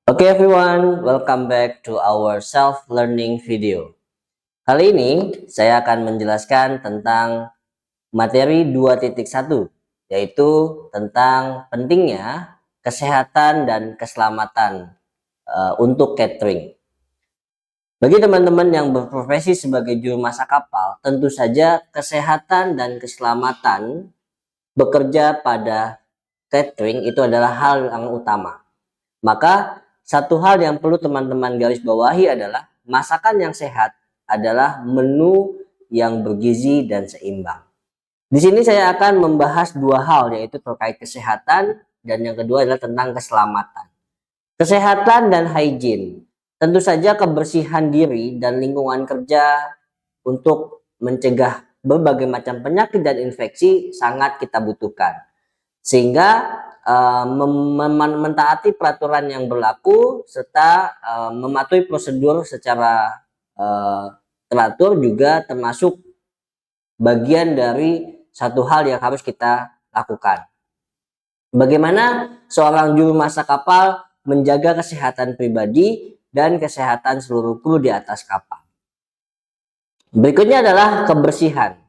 Oke everyone, welcome back to our self-learning video. Kali ini saya akan menjelaskan tentang materi 2.1, yaitu tentang pentingnya kesehatan dan keselamatan untuk catering. Bagi teman-teman yang berprofesi sebagai juru masak kapal, tentu saja kesehatan dan keselamatan bekerja pada catering itu adalah hal yang utama. Maka satu hal yang perlu teman-teman garis bawahi adalah masakan yang sehat adalah menu yang bergizi dan seimbang. Di sini saya akan membahas dua hal, yaitu terkait kesehatan dan yang kedua adalah tentang keselamatan. Kesehatan dan hygiene. Tentu saja kebersihan diri dan lingkungan kerja untuk mencegah berbagai macam penyakit dan infeksi sangat kita butuhkan. Sehingga mentaati peraturan yang berlaku serta mematuhi prosedur secara teratur juga termasuk bagian dari satu hal yang harus kita lakukan. Bagaimana seorang juru masak kapal menjaga kesehatan pribadi dan kesehatan seluruh kru di atas kapal. Berikutnya adalah kebersihan.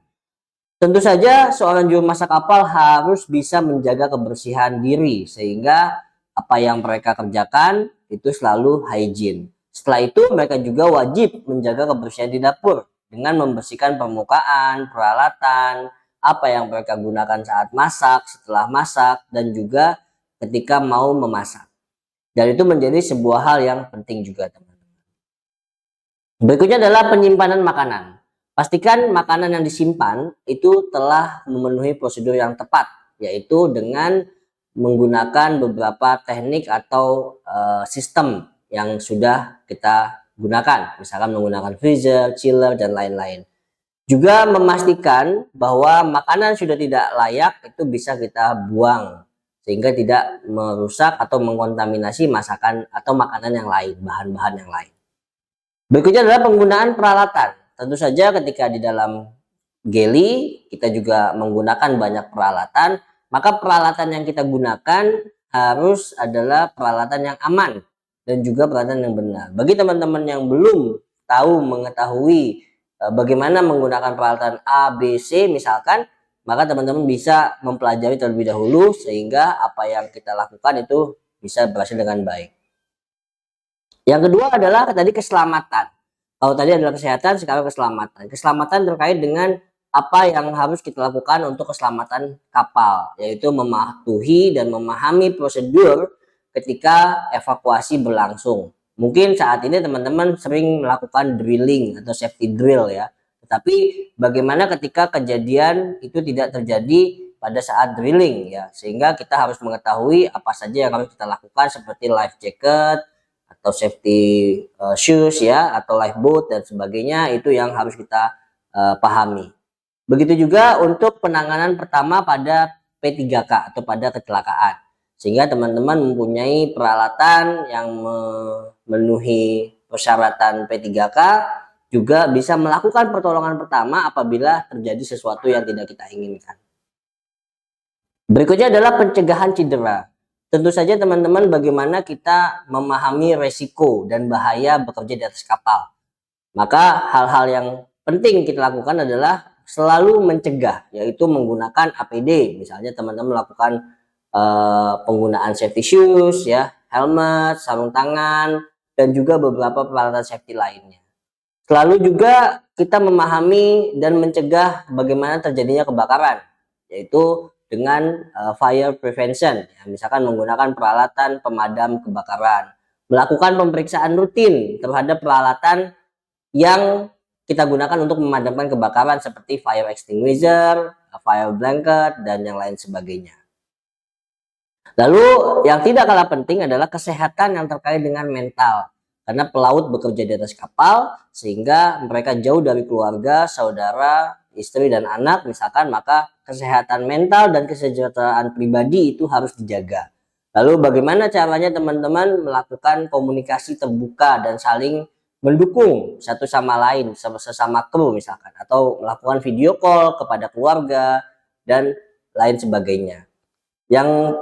Tentu saja seorang juru masak kapal harus bisa menjaga kebersihan diri sehingga apa yang mereka kerjakan itu selalu hygiene. Setelah itu mereka juga wajib menjaga kebersihan di dapur dengan membersihkan permukaan, peralatan, apa yang mereka gunakan saat masak, setelah masak, dan juga ketika mau memasak. Dan itu menjadi sebuah hal yang penting juga, teman-teman. Berikutnya adalah penyimpanan makanan. Pastikan makanan yang disimpan itu telah memenuhi prosedur yang tepat, yaitu dengan menggunakan beberapa teknik atau sistem yang sudah kita gunakan, misalkan menggunakan freezer, chiller, dan lain-lain. Juga memastikan bahwa makanan sudah tidak layak itu bisa kita buang, sehingga tidak merusak atau mengkontaminasi masakan atau makanan yang lain, bahan-bahan yang lain. Berikutnya adalah penggunaan peralatan. Tentu saja ketika di dalam galley kita juga menggunakan banyak peralatan, maka peralatan yang kita gunakan harus adalah peralatan yang aman dan juga peralatan yang benar. Bagi teman-teman yang belum mengetahui bagaimana menggunakan peralatan A, B, C misalkan, maka teman-teman bisa mempelajari terlebih dahulu sehingga apa yang kita lakukan itu bisa berhasil dengan baik. Yang kedua adalah tadi keselamatan. Kalau tadi adalah kesehatan, sekarang keselamatan. Keselamatan terkait dengan apa yang harus kita lakukan untuk keselamatan kapal, yaitu mematuhi dan memahami prosedur ketika evakuasi berlangsung. Mungkin saat ini teman-teman sering melakukan drilling atau safety drill ya. Tetapi bagaimana ketika kejadian itu tidak terjadi pada saat drilling ya, sehingga kita harus mengetahui apa saja yang harus kita lakukan seperti life jacket atau safety shoes ya, atau lifeboat dan sebagainya, itu yang harus kita pahami. Begitu juga untuk penanganan pertama pada P3K atau pada kecelakaan, sehingga teman-teman mempunyai peralatan yang memenuhi persyaratan P3K, juga bisa melakukan pertolongan pertama apabila terjadi sesuatu yang tidak kita inginkan. Berikutnya adalah pencegahan cedera. Tentu saja teman-teman bagaimana kita memahami resiko dan bahaya bekerja di atas kapal. Maka hal-hal yang penting kita lakukan adalah selalu mencegah, yaitu menggunakan APD. Misalnya teman-teman melakukan penggunaan safety shoes, ya, helmet, sarung tangan, dan juga beberapa peralatan safety lainnya. Selalu juga kita memahami dan mencegah bagaimana terjadinya kebakaran, yaitu dengan fire prevention, ya, misalkan menggunakan peralatan pemadam kebakaran, melakukan pemeriksaan rutin terhadap peralatan yang kita gunakan untuk memadamkan kebakaran seperti fire extinguisher, fire blanket, dan yang lain sebagainya. Lalu yang tidak kalah penting adalah kesehatan yang terkait dengan mental, karena pelaut bekerja di atas kapal sehingga mereka jauh dari keluarga, saudara, istri, dan anak misalkan, maka kesehatan mental dan kesejahteraan pribadi itu harus dijaga. Lalu bagaimana caranya teman-teman melakukan komunikasi terbuka dan saling mendukung satu sama lain, sesama kru misalkan, atau melakukan video call kepada keluarga dan lain sebagainya. Yang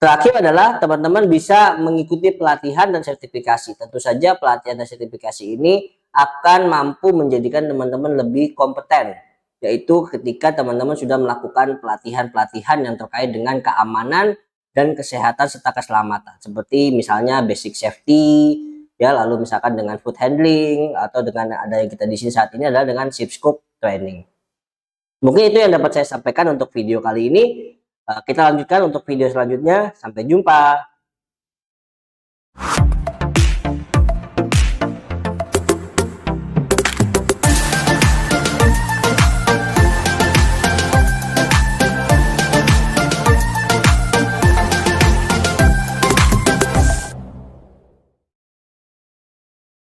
Terakhir adalah teman-teman bisa mengikuti pelatihan dan sertifikasi. Tentu saja pelatihan dan sertifikasi ini akan mampu menjadikan teman-teman lebih kompeten, yaitu ketika teman-teman sudah melakukan pelatihan-pelatihan yang terkait dengan keamanan dan kesehatan serta keselamatan, seperti misalnya basic safety, ya, lalu misalkan dengan food handling, atau dengan ada yang kita di sini saat ini adalah dengan ship scope training. Mungkin itu yang dapat saya sampaikan untuk video kali ini. Kita lanjutkan untuk video selanjutnya. Sampai jumpa.